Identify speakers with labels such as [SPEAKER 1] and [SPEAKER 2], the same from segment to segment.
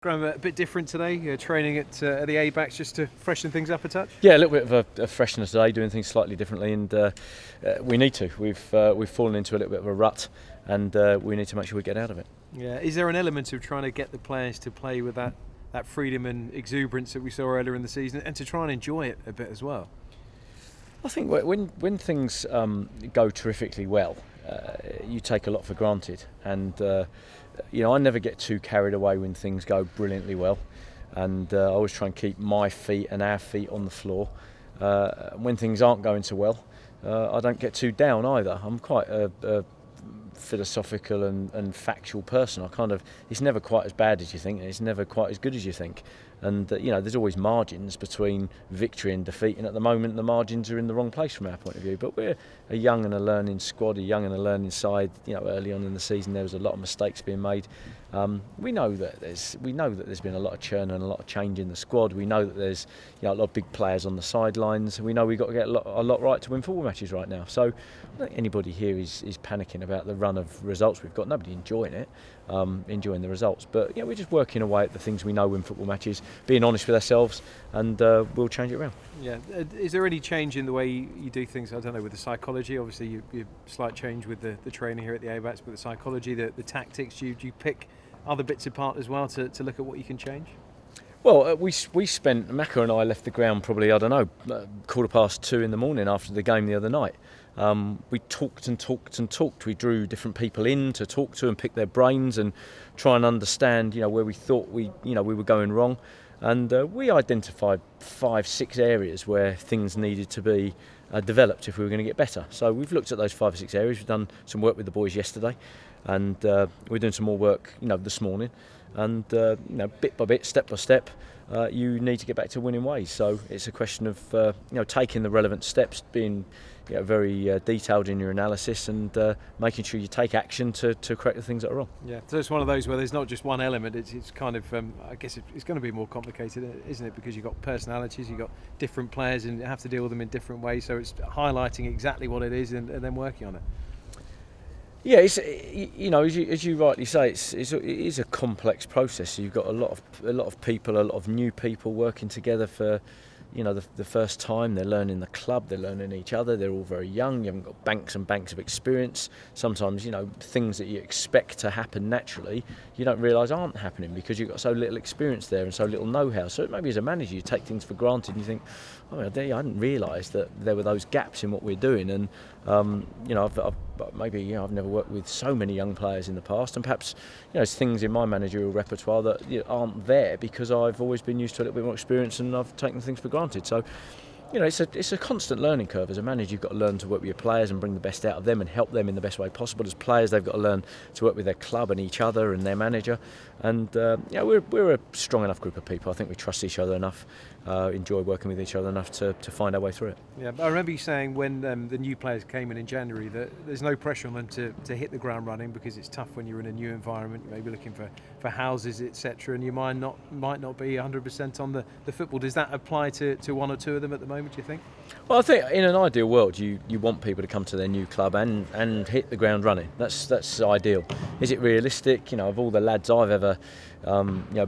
[SPEAKER 1] Graham, a bit different today, training at the ABAX just to freshen things up a touch?
[SPEAKER 2] Yeah, a little bit of a freshness today, doing things slightly differently, and we need to. We've fallen into a little bit of a rut, and we need to make sure we get out of it.
[SPEAKER 1] Yeah, is there an element of trying to get the players to play with that freedom and exuberance that we saw earlier in the season, and to try and enjoy it a bit as well?
[SPEAKER 2] I think when things go terrifically well, you take a lot for granted, and I never get too carried away when things go brilliantly well, and I always try and keep my feet and our feet on the floor. When things aren't going so well, I don't get too down either. I'm quite a philosophical and factual person. It's never quite as bad as you think, and it's never quite as good as you think. And there's always margins between victory and defeat, and at the moment the margins are in the wrong place from our point of view. But we're a young and a learning squad, a young and a learning side. Early on in the season there was a lot of mistakes being made. We know that there's been a lot of churn and a lot of change in the squad. We know that there's a lot of big players on the sidelines. We know we've got to get a lot right to win football matches right now. So I don't think anybody here is panicking about the run of results we've got. Nobody enjoying it, enjoying the results. But we're just working away at the things we know win football matches, being honest with ourselves, and we'll change it around.
[SPEAKER 1] Yeah. Is there any change in the way you do things? I don't know, with the psychology. Obviously, you slight change with the training here at the ABAX, but the psychology, the tactics. Do you pick other bits apart as well to look at what you can change?
[SPEAKER 2] Well, we spent, Macca and I left the ground probably, 2:15 in the morning after the game the other night. We talked and talked and talked. We drew different people in to talk to and pick their brains and try and understand, where we thought we were going wrong. And we identified 5-6 areas where things needed to be developed if we were going to get better. So we've looked at those 5 or 6 areas. We've done some work with the boys yesterday, and we're doing some more work, this morning. And bit by bit, step by step, you need to get back to winning ways. So it's a question of taking the relevant steps, being very detailed in your analysis, and making sure you take action to correct the things that are wrong.
[SPEAKER 1] Yeah, so it's one of those where there's not just one element. It's kind of I guess it's going to be more complicated, isn't it? Because you've got personalities, you've got different players, and you have to deal with them in different ways. So it's highlighting exactly what it is and then working on it.
[SPEAKER 2] Yeah, it's, as you rightly say, it is a complex process. So you've got a lot of people, a lot of new people working together for the first time. They're learning the club, they're learning each other. They're all very young. You haven't got banks and banks of experience. Sometimes things that you expect to happen naturally, you don't realise aren't happening because you've got so little experience there and so little know-how. So maybe as a manager you take things for granted and you think, I hadn't realised that there were those gaps in what we're doing. And I've never worked with so many young players in the past, and perhaps there's things in my managerial repertoire that aren't there because I've always been used to a little bit more experience and I've taken things for granted. So it's a constant learning curve. As a manager, you've got to learn to work with your players and bring the best out of them and help them in the best way possible. As players, they've got to learn to work with their club and each other and their manager. And we're a strong enough group of people. I think we trust each other enough, enjoy working with each other enough to find our way through it.
[SPEAKER 1] Yeah, I remember you saying when the new players came in January that there's no pressure on them to hit the ground running because it's tough when you're in a new environment. You may be looking for houses, etc., and you might not be 100% on the football. Does that apply to one or two of them at the moment, do you think?
[SPEAKER 2] Well, I think in an ideal world you want people to come to their new club and hit the ground running. That's ideal. Is it realistic? Of all the lads I've ever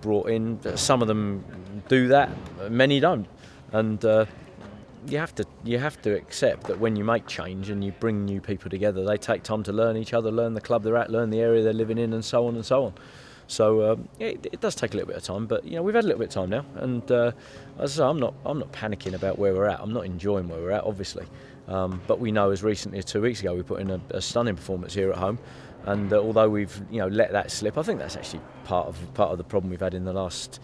[SPEAKER 2] brought in, some of them do that, many don't. And you have to accept that when you make change and you bring new people together, they take time to learn each other, learn the club they're at, learn the area they're living in, and so on and so on. So it does take a little bit of time, but we've had a little bit of time now, and as I say, I'm not panicking about where we're at. I'm not enjoying where we're at, obviously, but we know as recently as 2 weeks ago we put in a stunning performance here at home, and although we've let that slip, I think that's actually part of the problem we've had in the last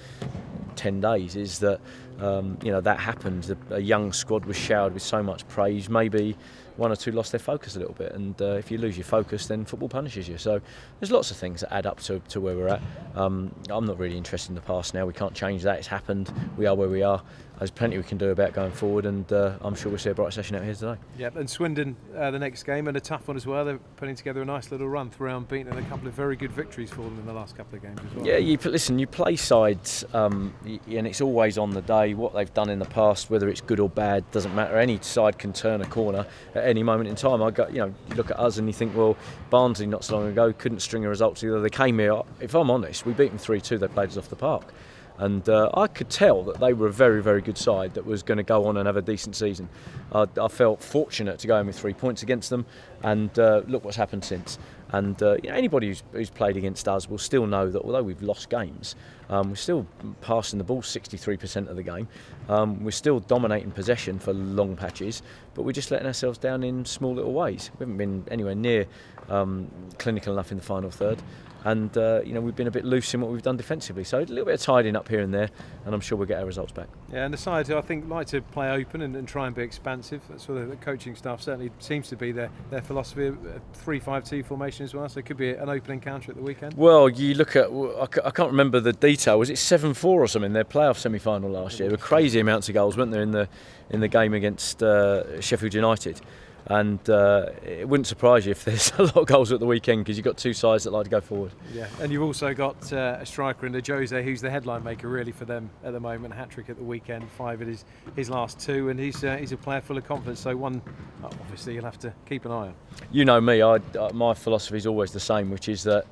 [SPEAKER 2] 10 days is that that happened. A young squad was showered with so much praise. Maybe one or two lost their focus a little bit, and if you lose your focus, then football punishes you. So there's lots of things that add up to where we're at. I'm not really interested in the past now. We can't change that. It's happened. We are where we are. There's plenty we can do about going forward, and I'm sure we'll see a bright session out here today.
[SPEAKER 1] Yeah, and Swindon the next game, and a tough one as well. They're putting together a nice little run through unbeaten, and a couple of very good victories for them in the last couple of games as well.
[SPEAKER 2] Yeah, you play sides, and it's always on the day. What they've done in the past, whether it's good or bad, doesn't matter. Any side can turn a corner at at any moment in time. You look at us and you think, well, Barnsley not so long ago couldn't string a result together. They came here. If I'm honest, we beat them 3-2. They played us off the park. And I could tell that they were a very, very good side that was going to go on and have a decent season. I felt fortunate to go in with 3 points against them, and look what's happened since. And anybody who's played against us will still know that although we've lost games, we're still passing the ball 63% of the game. We're still dominating possession for long patches, but we're just letting ourselves down in small little ways. We haven't been anywhere near clinical enough in the final third. And we've been a bit loose in what we've done defensively, so a little bit of tidying up here and there, and I'm sure we'll get our results back.
[SPEAKER 1] Yeah, and the side I think like to play open and try and be expansive. That's what the coaching staff certainly seems to be their philosophy. A 3-5-2 formation as well, so it could be an open encounter at the weekend.
[SPEAKER 2] Well, you look at, I can't remember the detail. Was it 7-4 or something in their playoff semi-final last year? There were crazy amounts of goals, weren't there, in the game against Sheffield United. And it wouldn't surprise you if there's a lot of goals at the weekend, because you've got two sides that like to go forward.
[SPEAKER 1] Yeah, and you've also got a striker in Jose, who's the headline maker really for them at the moment. Hat-trick at the weekend, 5 at his last 2, and he's a player full of confidence. So one, obviously, you'll have to keep an eye on.
[SPEAKER 2] You know me, my philosophy is always the same, which is that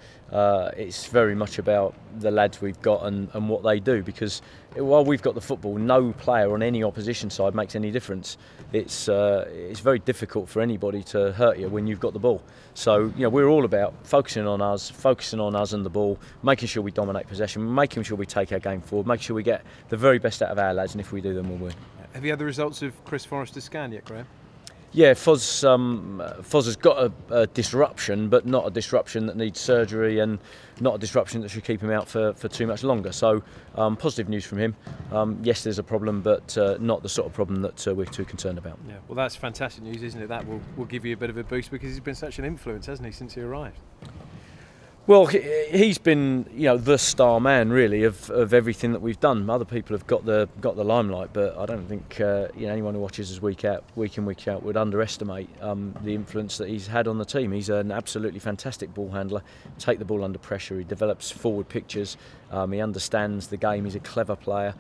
[SPEAKER 2] it's very much about the lads we've got and what they do, because while we've got the football, no player on any opposition side makes any difference. It's very difficult for anybody to hurt you when you've got the ball. So we're all about focusing on us and the ball, making sure we dominate possession, making sure we take our game forward, making sure we get the very best out of our lads, and if we do, then we'll win.
[SPEAKER 1] Have you had the results of Chris Forrester's scan yet, Graham?
[SPEAKER 2] Yeah, Foz has got a disruption, but not a disruption that needs surgery, and not a disruption that should keep him out for too much longer. So positive news from him. Yes, there's a problem, but not the sort of problem that we're too concerned about.
[SPEAKER 1] Yeah, well, that's fantastic news, isn't it? That will give you a bit of a boost, because he's been such an influence, hasn't he, since he arrived?
[SPEAKER 2] Well, he's been, the star man really of everything that we've done. Other people have got the limelight, but I don't think anyone who watches us week in week out would underestimate the influence that he's had on the team. He's an absolutely fantastic ball handler. Take the ball under pressure. He develops forward pictures. He understands the game. He's a clever player.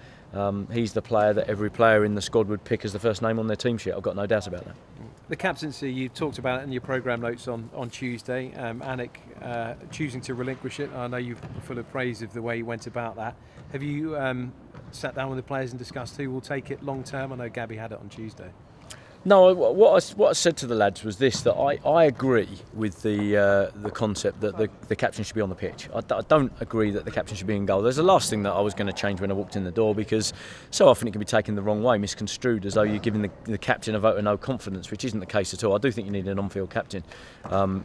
[SPEAKER 2] He's the player that every player in the squad would pick as the first name on their team sheet. I've got no doubt about that.
[SPEAKER 1] The captaincy, you talked about it in your programme notes on Tuesday. Anik choosing to relinquish it. I know you're full of praise of the way he went about that. Have you sat down with the players and discussed who will take it long term? I know Gabby had it on Tuesday.
[SPEAKER 2] No, what I said to the lads was this, that I agree with the concept that the captain should be on the pitch. I don't agree that the captain should be in goal. There's the last thing that I was going to change when I walked in the door, because so often it can be taken the wrong way, misconstrued as though you're giving the captain a vote of no confidence, which isn't the case at all. I do think you need an on-field captain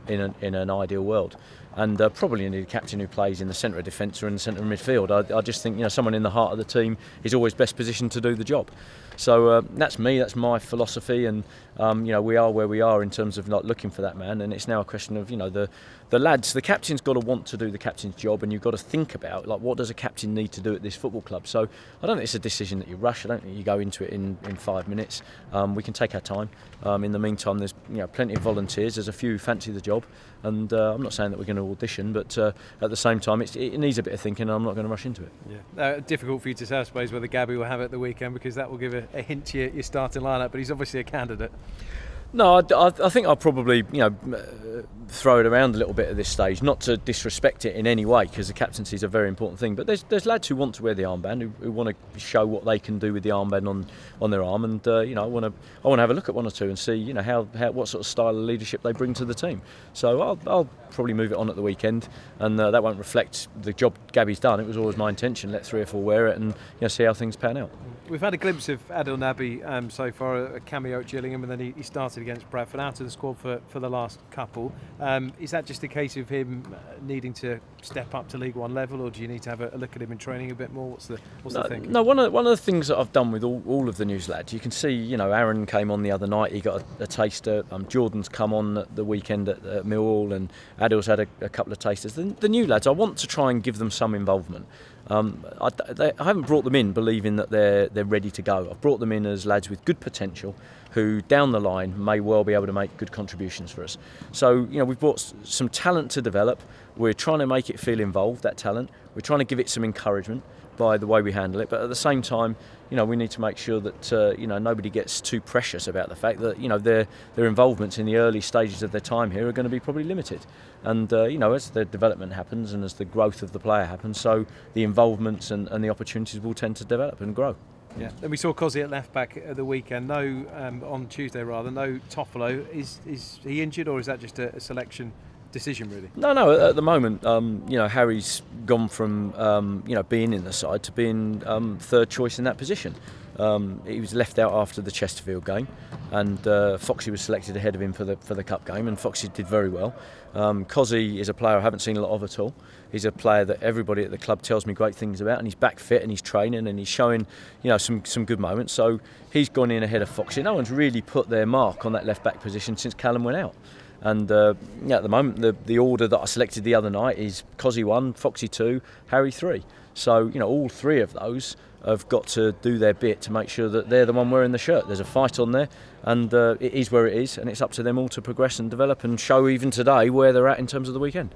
[SPEAKER 2] in an ideal world. And probably you need a captain who plays in the centre of defence or in the centre of midfield. I just think someone in the heart of the team is always best positioned to do the job. So that's me, that's my philosophy, and we are where we are in terms of not looking for that man, and it's now a question of the lads. The captain's got to want to do the captain's job, and you've got to think about what does a captain need to do at this football club. So I don't think it's a decision that you rush. I don't think you go into it in 5 minutes. We can take our time. In the meantime, there's plenty of volunteers. There's a few who fancy the job, and I'm not saying that we're going to audition, but at the same time it needs a bit of thinking, and I'm not going to rush into it.
[SPEAKER 1] Yeah, difficult for you to say, I suppose, whether Gabby will have it at the weekend, because that will give a hint to your starting lineup. But he's obviously a candidate.
[SPEAKER 2] No, I think I'll probably throw it around a little bit at this stage, not to disrespect it in any way, because the captaincy is a very important thing. But there's lads who want to wear the armband, who want to show what they can do with the armband on their arm, and I want to have a look at one or two and see how what sort of style of leadership they bring to the team. So I'll probably move it on at the weekend, and that won't reflect the job Gabby's done. It was always my intention, let 3 or 4 wear it and see how things pan out.
[SPEAKER 1] We've had a glimpse of Adil Nabi so far, a cameo at Gillingham, and then he started against Bradford, out of the squad for the last couple. Is that just a case of him needing to step up to League One level, or do you need to have a look at him in training a bit more? What's the thinking?
[SPEAKER 2] No, one of the things that I've done with all of the news lads, you can see, Aaron came on the other night, he got a taster. Jordan's come on at the weekend at Millwall, and Adil's had a couple of tasters. The new lads, I want to try and give them some involvement. I haven't brought them in believing that they're ready to go. I've brought them in as lads with good potential, who down the line may well be able to make good contributions for us. So we've brought some talent to develop. We're trying to make it feel involved, that talent. We're trying to give it some encouragement. by the way we handle it, but at the same time, we need to make sure that nobody gets too precious about the fact that their involvements in the early stages of their time here are going to be probably limited. And as the development happens and as the growth of the player happens, so the involvements and the opportunities will tend to develop and grow.
[SPEAKER 1] Yeah, and we saw Cozzy at left back at the weekend. No, on Tuesday rather. No Toffolo. Is he injured, or is that just a selection decision really?
[SPEAKER 2] No. At the moment, Harry's gone from being in the side to being third choice in that position. He was left out after the Chesterfield game, and Foxy was selected ahead of him for the cup game, and Foxy did very well. Cozzy is a player I haven't seen a lot of at all. He's a player that everybody at the club tells me great things about, and he's back fit and he's training and he's showing some good moments. So he's gone in ahead of Foxy. No one's really put their mark on that left back position since Callum went out. And at the moment, the order that I selected the other night is Cozzy 1, Foxy 2, Harry 3. So all three of those have got to do their bit to make sure that they're the one wearing the shirt. There's a fight on there, and it is where it is, and it's up to them all to progress and develop and show even today where they're at in terms of the weekend.